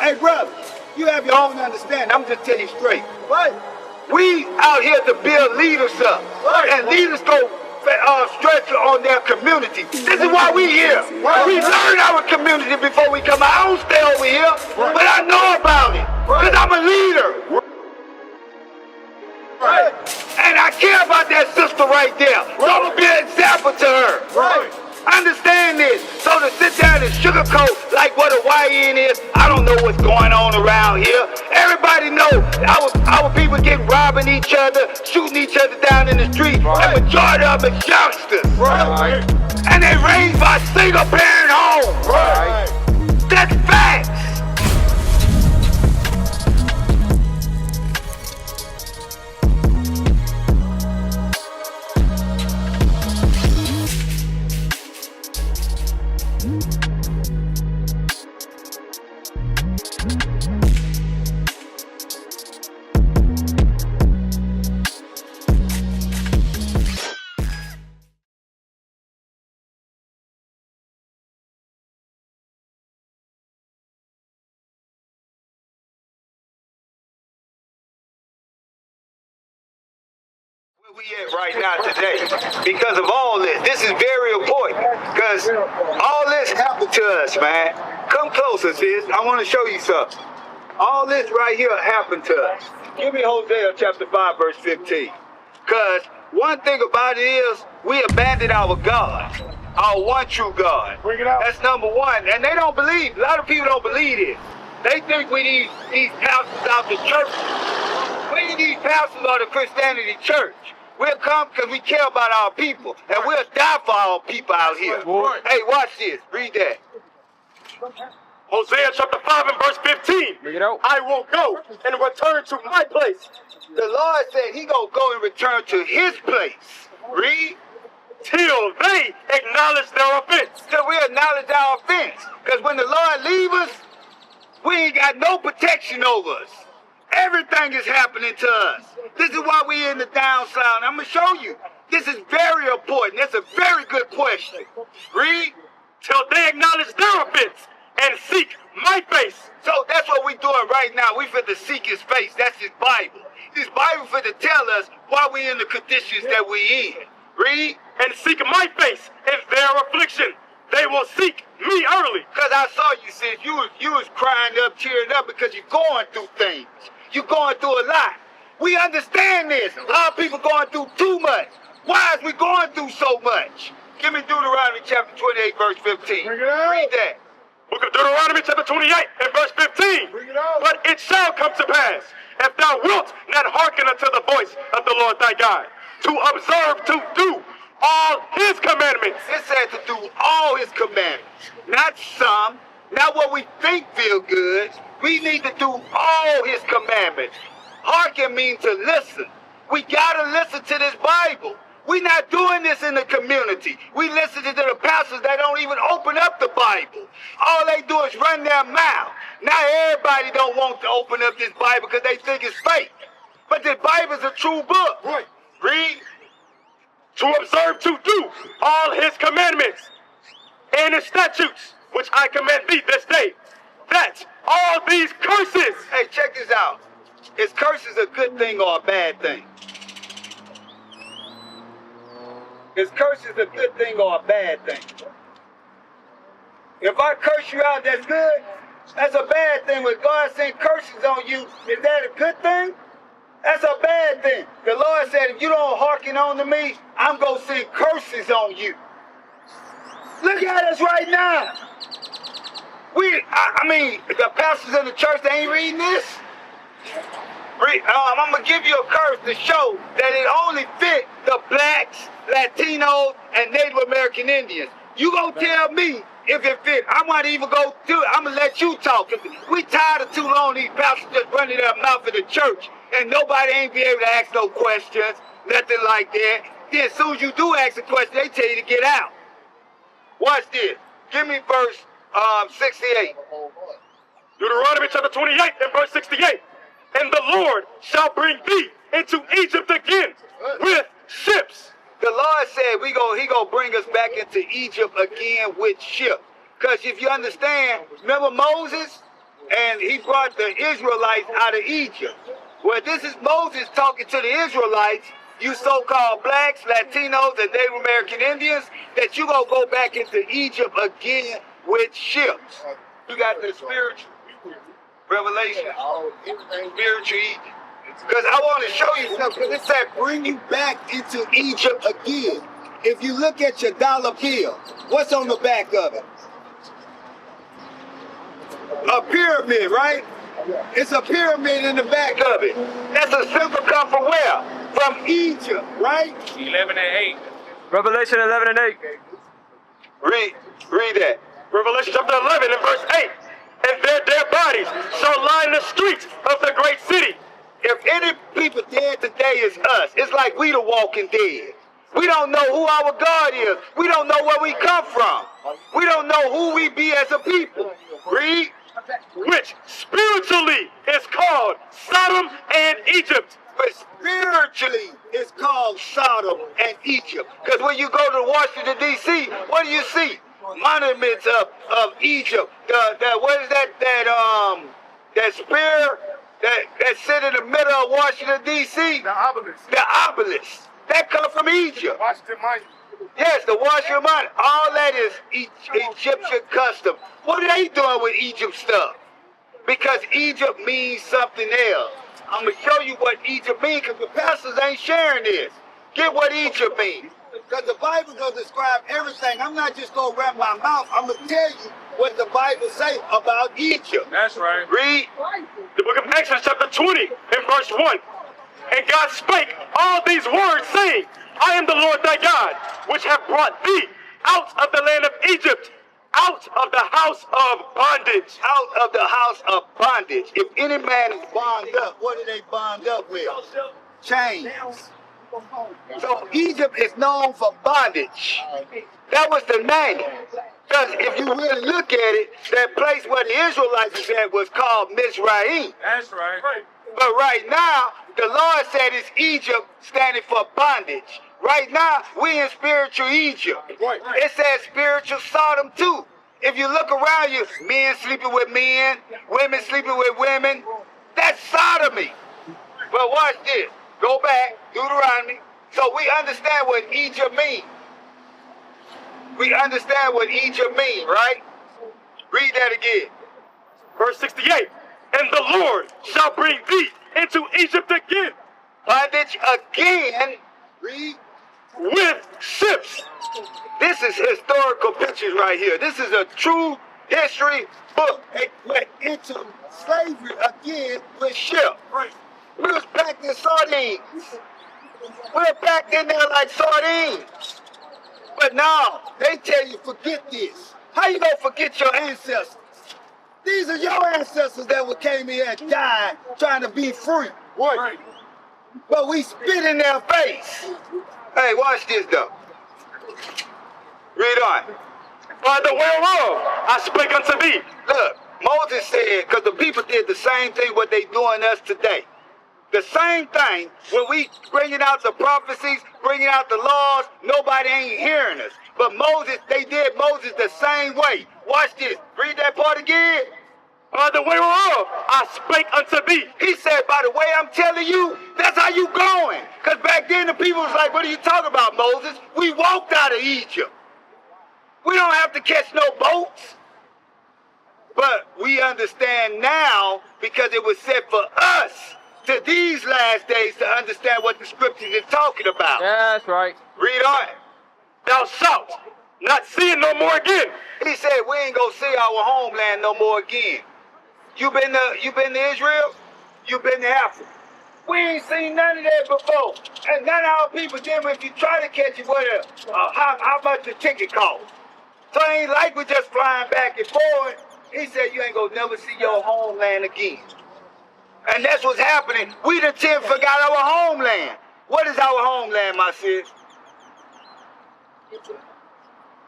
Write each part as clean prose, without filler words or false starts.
Hey, brother, you have your own understanding. I'm just telling you straight. Right? We out here to build leaders up. Right. And leaders go stretch on their community. This is why we here. Right. We learn our community before we come out. I don't stay over here, right, but I know about it. Because I'm a leader. Right. And I care about that sister right there. Right. So I'm going to be an example to her. Right. Understand this. So to sit down and sugarcoat like what a YN is, I don't know what's going on around here. Everybody know our people get robbing each other, shooting each other down in the street. Right. And majority of them is youngsters. Right. And they raised by single parent homes. Right. That's facts. We at right now today because of all this. This is very important because all this happened to us, man. Come closer, sis. I want to show you something. All this right here happened to us. Give me Hosea chapter 5, verse 15. Because one thing about it is we abandoned our God, our one true God. Bring it out. That's number one. And they don't believe. A lot of people don't believe it. They think we need these pastors out the church. We need these pastors out of Christianity church. We'll come because we care about our people, and we'll die for our people out here. Right. Hey, watch this. Read that. Hosea chapter 5 and verse 15. Bring it out. I will go and return to my place. The Lord said he gonna go and return to his place. Read. Till they acknowledge their offense. Till we acknowledge our offense. Because when the Lord leaves us, we ain't got no protection over us. Everything is happening to us. This is why we in the downside. I'm going to show you. This is very important. That's a very good question. Read. Till they acknowledge their offense and seek my face. So that's what we doing right now. We finna seek his face. That's his Bible. His Bible finna tell us why we in the conditions that we in. Read. And seek my face in their affliction. They will seek me early. Because I saw you, sis. You was crying up, cheering up because you're going through things. You're going through a lot. We understand this. A lot of people going through too much. Why is we going through so much? Give me Deuteronomy chapter 28, verse 15. Bring it out. Read that. Book of Deuteronomy chapter 28 and verse 15. Bring it out. But it shall come to pass, if thou wilt not hearken unto the voice of the Lord thy God, to observe to do all his commandments. It said to do all his commandments. Not some, not what we think feel good. We need to do all his commandments. Hearken means to listen. We gotta listen to this Bible. We're not doing this in the community. We listen to the pastors that don't even open up the Bible. All they do is run their mouth. Now everybody don't want to open up this Bible because they think it's fake. But the Bible's a true book. Right. Read. To observe to do all his commandments and his statutes, which I command thee this day, that all these curses. Hey, check this out. Is curses a good thing or a bad thing? Is curses a good thing or a bad thing? If I curse you out, that's good. That's a bad thing. When God sent curses on you, is that a good thing? That's a bad thing. The Lord said, if you don't hearken on to me, I'm going to send curses on you. Look at us right now. I mean, the pastors in the church, they ain't reading this. I'm going to give you a curse to show that it only fit the blacks, Latinos, and Native American Indians. You going to tell me if it fit. I want to even go through it. I'm going to let you talk. We tired of too long these pastors just running their mouth in the church, and nobody ain't be able to ask no questions, nothing like that. Then as soon as you do ask a question, they tell you to get out. Watch this. Give me verse 68. Deuteronomy chapter 28 and verse 68. And the Lord shall bring thee into Egypt again with ships. The Lord said he gonna bring us back into Egypt again with ships. Because if you understand, remember Moses? and he brought the Israelites out of Egypt. Well, this is Moses talking to the Israelites, you so-called blacks, Latinos, and Native American Indians, that you gonna go back into Egypt again with ships. You got the spiritual revelation, spiritual Egypt. Because I want to show you something, because it said bring you back into Egypt again. If you look at your dollar bill, what's on the back of it? A pyramid, right? It's a pyramid in the back of it. That's a symbol come from where? From Egypt, right? 11:8. Revelation 11:8. Read that. Revelation chapter 11 and verse 8. And their dead bodies shall line the streets of the great city. If any people dead today is us, it's like we the walking dead. We don't know who our God is. We don't know where we come from. We don't know who we be as a people. Read. Which spiritually is called Sodom and Egypt. But spiritually, it's called Sodom and Egypt. Because when you go to Washington, D.C., what do you see? Monuments of Egypt. What is that? That spear that sit in the middle of Washington, D.C.? The obelisk. The obelisk. That comes from Egypt. Washington Monument. Yes, the Washington Monument. All that is Egyptian custom. What are they doing with Egypt stuff? Because Egypt means something else. I'm going to show you what Egypt means because the pastors ain't sharing this. Get what Egypt means. Because the Bible going to describe everything. I'm not just going to wrap my mouth. I'm going to tell you what the Bible say about Egypt. That's right. Read. The book of Exodus chapter 20 and verse 1. And God spake all these words, saying, I am the Lord thy God, which have brought thee out of the land of Egypt, out of the house of bondage. Out of the house of bondage. If any man is bound up, what do they bond up with? Chains. So Egypt is known for bondage. That was the name. Because if you really look at it, that place where the Israelites was at was called Mizraim. That's right. But right now, the Lord said it's Egypt standing for bondage. Right now, we in spiritual Egypt. Right. It says spiritual Sodom too. If you look around you, men sleeping with men, women sleeping with women, that's sodomy. But watch this. Go back, Deuteronomy. So we understand what Egypt means. We understand what Egypt means, right? Read that again. Verse 68. And the Lord shall bring thee into Egypt again. Bondage again. Read. With ships. This is historical pictures right here. This is a true history book. They went into slavery again with ships. Right. We was packed in sardines. We're packed in there like sardines. But now, they tell you, forget this. How you gonna forget your ancestors? These are your ancestors that came here and died trying to be free. Right. But we spit in their face. Hey, watch this though. Read on. By the whereof I spake unto thee. Look, Moses said, because the people did the same thing what they doing us today. The same thing, when we bringing out the prophecies, bringing out the laws, nobody ain't hearing us. But Moses, they did Moses the same way. Watch this. Read that part again. By the whereof I spake unto thee. He said, by the way I'm telling you, that's how you going. Because back then the people was like, what are you talking about, Moses? We walked out of Egypt. We don't have to catch no boats. But we understand now because it was said for us to these last days to understand what the scriptures is talking about. That's right. Read on. Thou shalt not see it no more again. He said we ain't gonna see our homeland no more again. You been to Israel? You been to Africa? We ain't seen none of that before. And none of our people did. If you try to catch it, how much the ticket cost? So it ain't like we just flying back and forth. He said you ain't gonna never see your homeland again. And that's what's happening. We the 10 forgot our homeland. What is our homeland, my sis?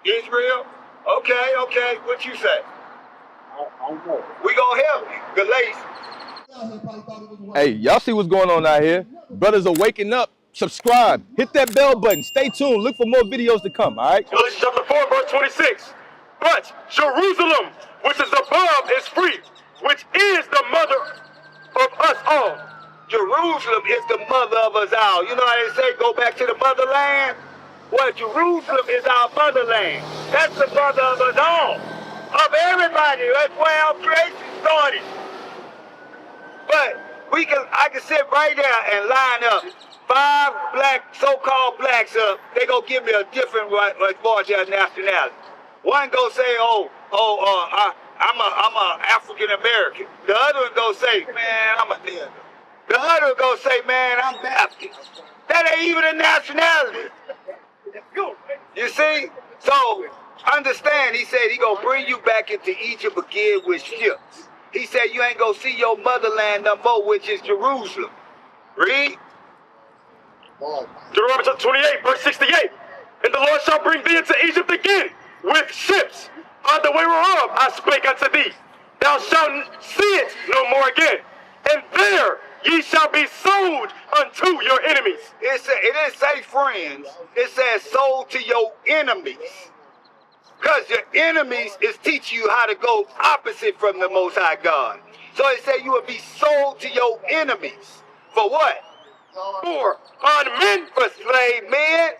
Israel? Okay. What you say? We gonna help you. Galatians. Hey, y'all see what's going on out here? Brothers are waking up. Subscribe. Hit that bell button. Stay tuned. Look for more videos to come, all right? Galatians chapter 4, verse 26. But Jerusalem, which is above, is free, which is the mother of us all. Jerusalem is the mother of us all. You know how they say, go back to the motherland? Well, Jerusalem is our motherland. That's the mother of us all. Of everybody. That's where our creation started. But I can sit right there and line up 5 black, so-called blacks up. They gonna give me a different as far as their nationality. One gonna say, I'm a African American. The other one gonna say, man, I'm a nigga. The other one gonna say, man, I'm Baptist. That ain't even a nationality. You see? So understand, he said he gonna bring you back into Egypt again with ships. He said you ain't gonna see your motherland no more, which is Jerusalem. Read. Deuteronomy chapter 28, verse 68. And the Lord shall bring thee into Egypt again with ships, on the way whereof I spake unto thee. Thou shalt see it no more again. And there ye shall be sold unto your enemies. It didn't say friends. It says sold to your enemies. Because your enemies is teaching you how to go opposite from the Most High God. So it said you will be sold to your enemies. For what? For on men, For slave men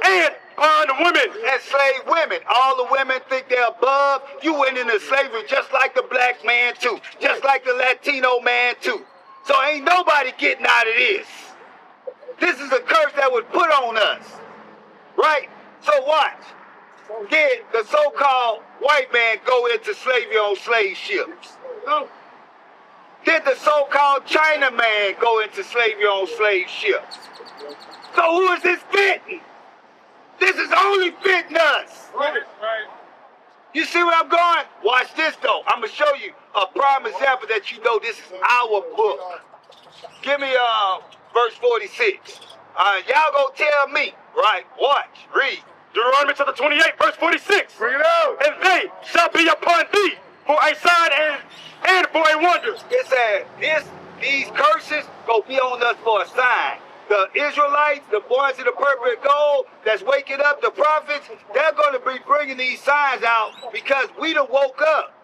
and on women. and slave women. All the women think they're above. You went into slavery just like the black man too. Just like the Latino man too. So ain't nobody getting out of this. This is a curse that was put on us. Right? So watch. Did the so-called white man go into slavery on slave ships? Did the so-called China man go into slavery on slave ships? So who is this fitting? This is only fitting us. Right. You see where I'm going? Watch this though. I'm gonna show you a prime example that you know this is our book. Give me verse 46. Y'all gonna tell me, right? Watch, read. Deuteronomy chapter 28, verse 46. Bring it out. And they shall be upon thee for a sign and for a wonder. It said these curses gonna be on us for a sign. The Israelites, the boys of the purple and gold that's waking up, the prophets, they're gonna be bringing these signs out because we done woke up.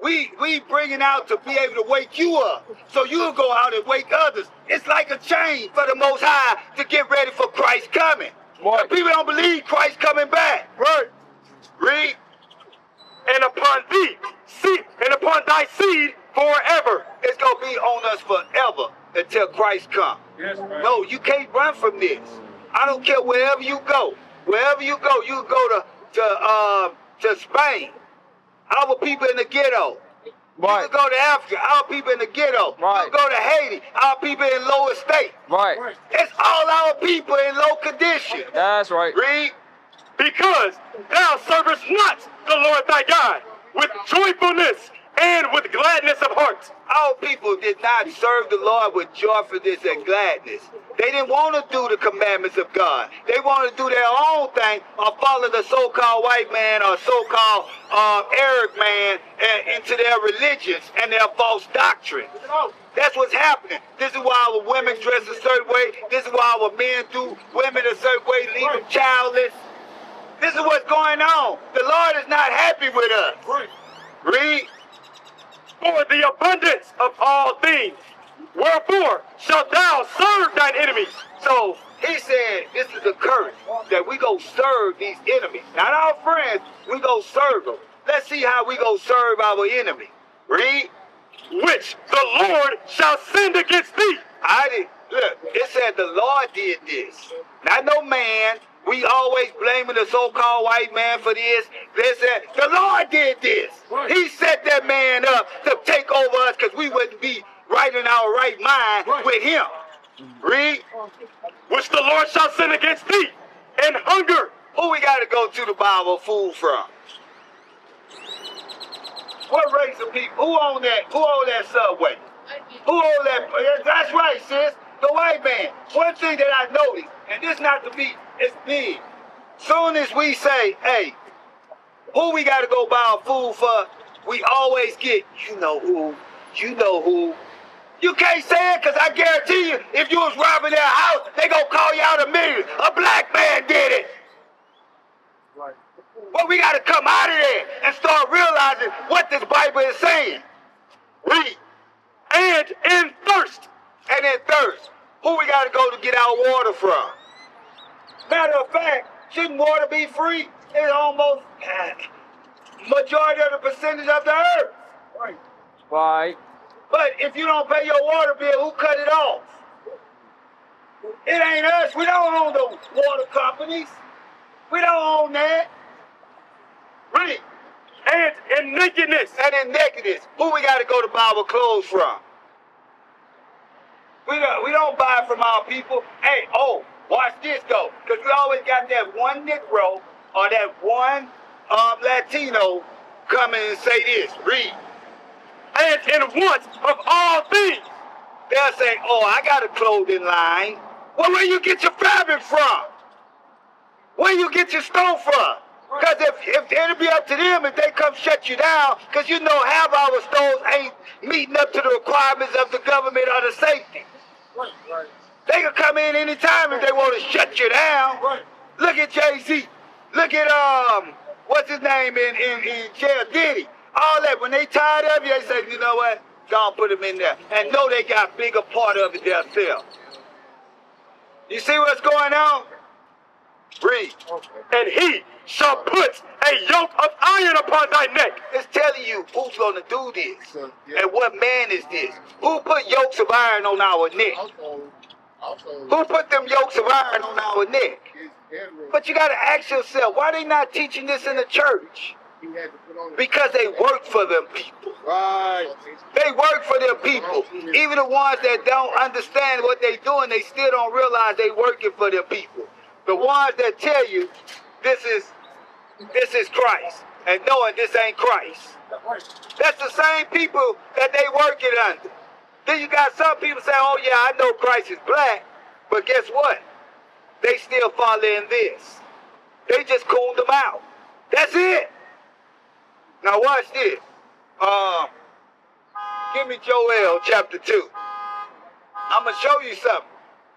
We bringing out to be able to wake you up so you'll go out and wake others. It's like a chain for the Most High to get ready for Christ coming. Right. People don't believe Christ coming back. Right. Read. And upon thee, and upon thy seed forever. It's going to be on us forever until Christ comes. Yes, right. No, you can't run from this. I don't care wherever you go. Wherever you go to Spain. Our people in the ghetto. Right. You can go to Africa, our people in the ghetto. Right. You can go to Haiti, our people in low estate. Right. It's all our people in low condition. That's right. Read. Because thou servest not the Lord thy God with joyfulness and with gladness of heart. Our people did not serve the Lord with joyfulness and gladness. They didn't want to do the commandments of God. They wanted to do their own thing or follow the so-called white man or so-called Arab man into their religions and their false doctrines. That's what's happening. This is why our women dress a certain way. This is why our men do women a certain way, leave them childless. This is what's going on. The Lord is not happy with us. Read. For the abundance of all things. Wherefore shalt thou serve thine enemies. So he said this is a curse that we go serve these enemies. Not our friends, we go serve them. Let's see how we go serve our enemy. Read. Which the Lord shall send against thee. Look, it said the Lord did this. Not no man. We always blaming the so-called white man for this. They said, the Lord did this. Right. He set that man up to take over us because we wouldn't be right in our right mind with him. Read. Which the Lord shall send against thee, and hunger. Who we got to go to the Bible food from? What race of people? Who own that subway? Who own that? That's right, sis. The white man. One thing that I noticed, and this not to be, it's big. Soon as we say, hey, who we got to go buy our food for, we always get, you know who. You can't say it because I guarantee you, if you was robbing their house, they gonna call you out immediately. A black man did it. Right. But we got to come out of there and start realizing what this Bible is saying. Read. And in thirst. And in thirst. Who we got to go to get our water from? Matter of fact, shouldn't water be free? It's almost majority of the percentage of the earth. Right. Right. But if you don't pay your water bill, who cut it off? It ain't us. We don't own the water companies. We don't own that. Read. And in nakedness. And in nakedness, who we got to go to buy our clothes from? We don't buy from our people. Hey, watch this though, because we always got that one Negro or that one Latino come in and say this. Read. And in want of all things. They'll say, I got a clothing line. Well, where you get your fabric from? Where you get your stove from? Because if it'll be up to them if they come shut you down, because you know half our stores ain't meeting up to the requirements of the government or the safety. Right. They can come in anytime if they want to shut you down. Right. Look at Jay-Z. Look at what's his name in jail, Diddy. All that. When they tired of you, they say, you know what? Go and put them in there. And know they got a bigger part of it themselves. You see what's going on? Read. And he shall put a yoke of iron upon thy neck. It's telling you who's going to do this. Yeah. And what man is this? Who put yokes of iron on our neck? Who put them yokes of iron on our neck? But you got to ask yourself, why they not teaching this in the church? Because they work for them people. Right. They work for their people. Even the ones that don't understand what they're doing, they still don't realize they working for their people. The ones that tell you this is Christ, and knowing this ain't Christ. That's the same people that they working under. Then you got some people say, oh yeah, I know Christ is black, but guess what? They still follow in this. They just cooled them out. That's it. Now watch this. Give me Joel chapter 2. I'm going to show you something.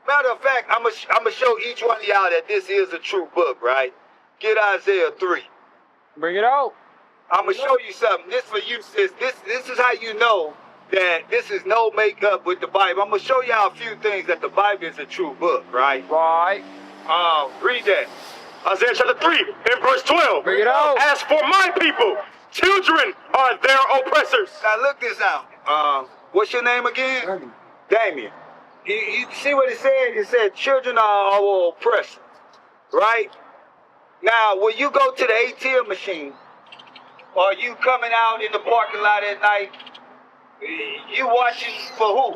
Matter of fact, I'm gonna show each one of y'all that this is a true book, right? Get Isaiah 3. Bring it out. I'm gonna show you something. This for you, sis. This is how you know that this is no makeup with the Bible. I'm gonna show y'all a few things that the Bible is a true book, right? Right. Read that. Isaiah chapter 3 and verse 12. Bring it out. As for my people, children are their oppressors. Now look this out. What's your name again? Damien. You see what it said? It said children are our oppressors, right? Now, when you go to the ATM machine, or you coming out in the parking lot at night, you watching for who?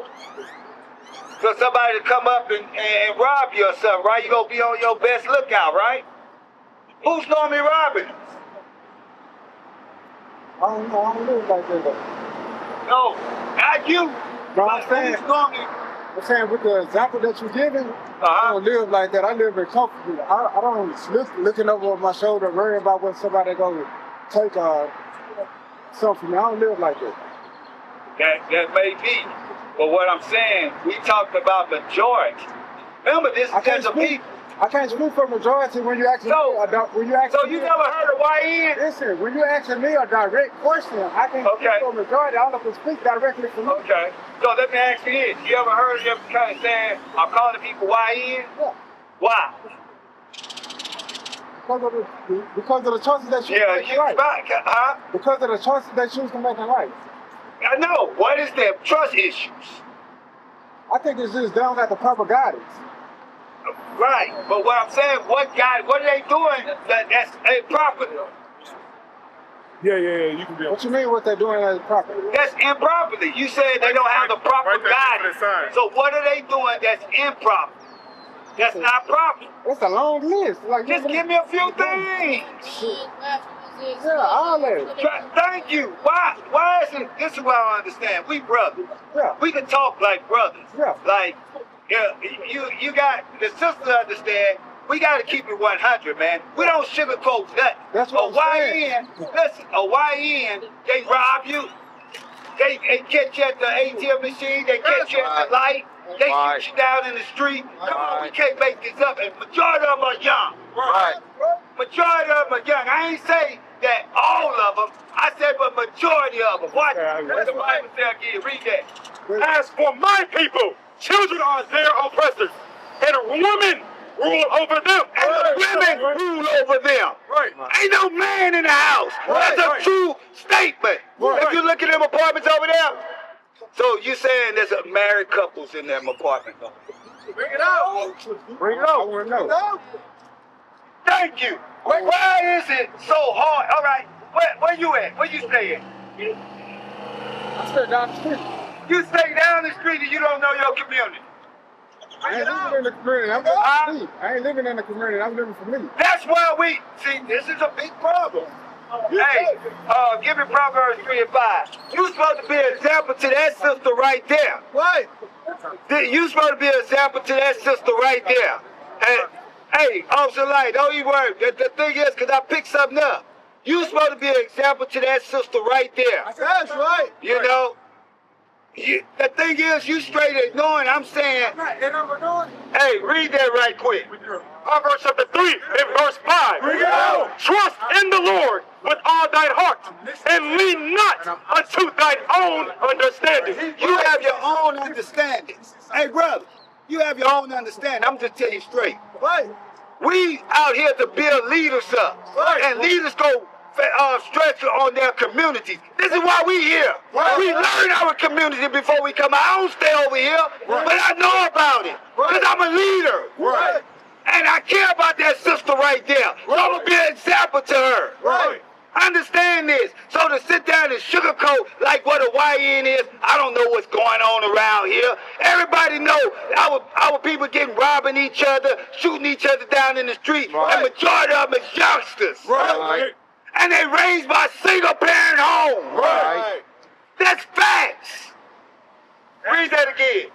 For somebody to come up and rob you or something, right? You gonna be on your best lookout, right? Who's normally robbing us? I don't know. I don't live like that though. No, not you. No, I'm saying. Who's normally? I'm saying with the example that you're giving, I don't live like that. I live very comfortable. I don't looking over my shoulder, worrying about what somebody gonna take something from me. I don't live like that. That may be. But what I'm saying, we talked about majority. Remember, this is just a people. I can't speak for majority when you asking me. So you never heard of YN? Listen, when you asking me a direct question, I can't speak for majority. I don't know if speak directly for me. Okay. So let me ask you this. You ever heard them kind of saying, I'm calling people YN? Yeah. Why? Because of the choices that you make in life. Because of the choices that you choose to make in life. I know. What is their trust issues? I think it's just down at the proper guidance. Right. But what I'm saying, what are they doing that's improper? Yeah, you can be. What you mean what they're doing as proper? That's improperly. You said they don't have the proper guidance. So what are they doing that's improper? That's not proper. It's a long list. Like, just give me a few things. Yeah, all that. Thank you. Why is it? This is what I don't understand. We brothers. Yeah. We can talk like brothers. Yeah. Like, you got the sister understand. We got to keep it 100, man. We don't sugarcoat that. That's what I'm saying. Listen, a YN, they rob you. They catch you at the ATM machine. They catch you at the light. They shoot you down in the street. Come on, we can't make this up. And majority of them are young. Right. Majority of them are young. I ain't say that all of them, I said, but majority of them. Watch, what the Bible say again, read that. As for my people, children are their oppressors, and women rule over them. And the women rule over them. Right. Ain't no man in the house. That's a true statement. If you look at them apartments over there, so you saying there's a married couples in them apartments? Bring it out. Bring it out. I want to know. Thank you. Why is it so hard? All right, where you at? Where you staying? I stay down the street. You stay down the street and you don't know your community. I ain't living in the community. I'm living for me. I ain't living in the community. I'm living for me. That's why we see this is a big problem. Hey, give me Proverbs 3 and 5. You supposed to be an example to that sister right there. Right. You supposed to be an example to that sister right there. And hey, Officer Light, don't you worry. The thing is, because I picked something up. You supposed to be an example to that sister right there. That's right. You know? The thing is, you straight ignoring. I'm saying, hey, read that right quick. Proverbs chapter 3 and verse 5. Bring it out. Trust in the Lord with all thine heart, and lean not unto thine own understanding. You have your own understanding. Hey, brother, you have your own understanding. I'm just telling you straight. Right. We out here to build leaders up. Right. And leaders go stretch on their communities. This is why we here. Right. We learn our community before we come out. I don't stay over here, but I know about it. Because I'm a leader. Right. And I care about that sister right there. So I'm going to be an example to her. Right. Understand this. So to sit down and sugarcoat like what a YN is, I don't know what's going on around here. Everybody know our people getting robbing each other, shooting each other down in the street, and majority of them is youngsters. Right. And they raised by single parent home. Right. That's facts. Read that again.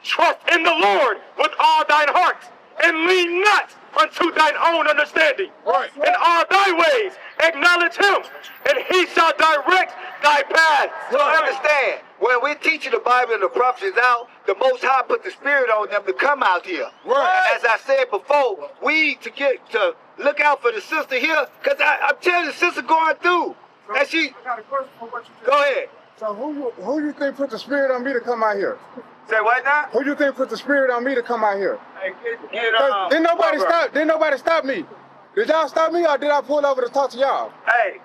Trust in the Lord with all thine heart, and lean not unto thine own understanding. Right. In all thy ways acknowledge him, and he shall direct thy path. So understand, when we're teaching the Bible and the prophets out, the Most High put the Spirit on them to come out here. Right. And as I said before, we to get to look out for the sister here, because I'm telling you, the sister going through. And she, I got a question for what you said. go ahead. So who you think put the spirit on me to come out here? Say what now? Who you think put the spirit on me to come out here? Hey, Didn't nobody stop me? Did y'all stop me or did I pull over to talk to y'all? Hey,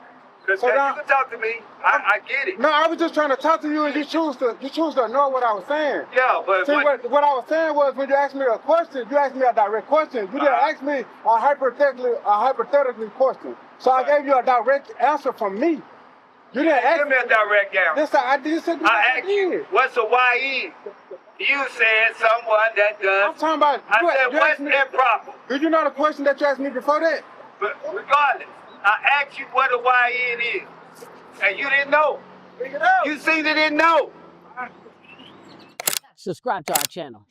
you So now- can talk to me. I get it. No, I was just trying to talk to you and you choose to ignore what I was saying. Yeah, but See, what I was saying was when you asked me a question, you asked me a direct question. You didn't ask me a hypothetically question. So I gave you a direct answer from me. You didn't ask give me a direct answer. Yes, I did. I asked you, what's a YE? You said someone that does. I'm talking about. I said, you what's asked me- improper? Did you know the question that you asked me before that? But regardless, I asked you what a YN is, and you didn't know. You seen it, didn't know. Subscribe to our channel.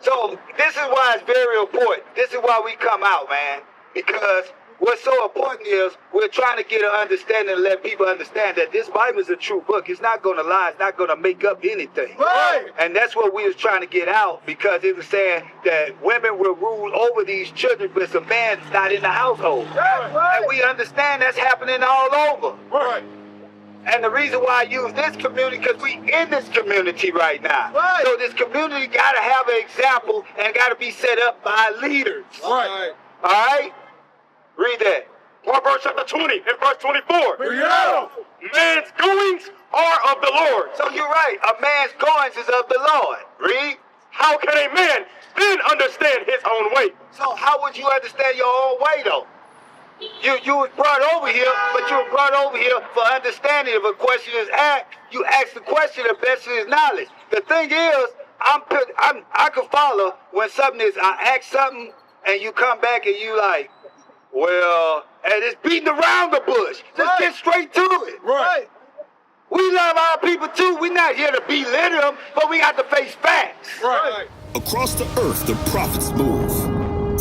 So this is why it's very important. This is why we come out, man. Because what's so important is we're trying to get an understanding and let people understand that this Bible is a true book. It's not going to lie. It's not going to make up anything. Right. And that's what we was trying to get out, because it was saying that women will rule over these children, but the man's not in the household. Right. And we understand that's happening all over. Right. And the reason why I use this community, because we in this community right now. Right. So this community got to have an example and got to be set up by leaders. Right. All right? Read that. Proverbs chapter 20 and verse 24. Bring it out. Man's goings are of the Lord. So you're right. A man's goings is of the Lord. Read. How can a man then understand his own way? So how would you understand your own way, though? You was brought over here, but you were brought over here for understanding. If a question is asked, you ask the question the best of his knowledge. The thing is, I can follow when something is, I ask something, and you come back and you like, well, and it's beating around the bush. Let's get straight to it. Right. We love our people too. We're not here to belittle them, but we got to face facts. Right. Across the earth, the prophets move.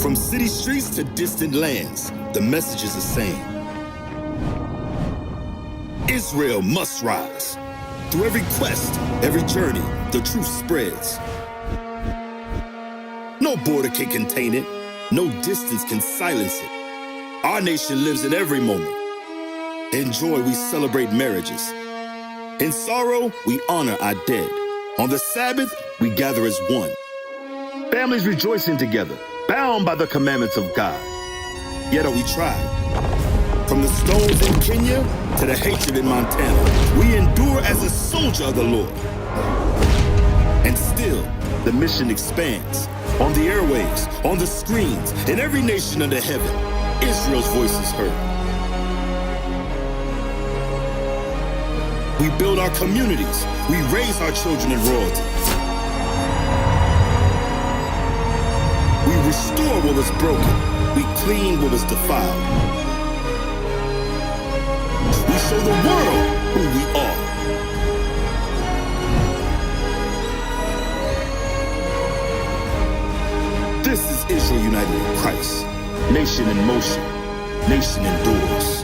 From city streets to distant lands, the message is the same. Israel must rise. Through every quest, every journey, the truth spreads. No border can contain it. No distance can silence it. Our nation lives in every moment, In joy, we celebrate marriages. In sorrow, we honor our dead. On the Sabbath, we gather as one. Families rejoicing together, bound by the commandments of God. Yet are we tried. From the stones in Kenya to the hatred in Montana, we endure as a soldier of the Lord. And still, the mission expands. On the airwaves, on the screens, in every nation under heaven, Israel's voice is heard. We build our communities. We raise our children in royalty. We restore what was broken. We clean what was defiled. We show the world who we are. This is Israel united in Christ. Nation in motion. Nation endures.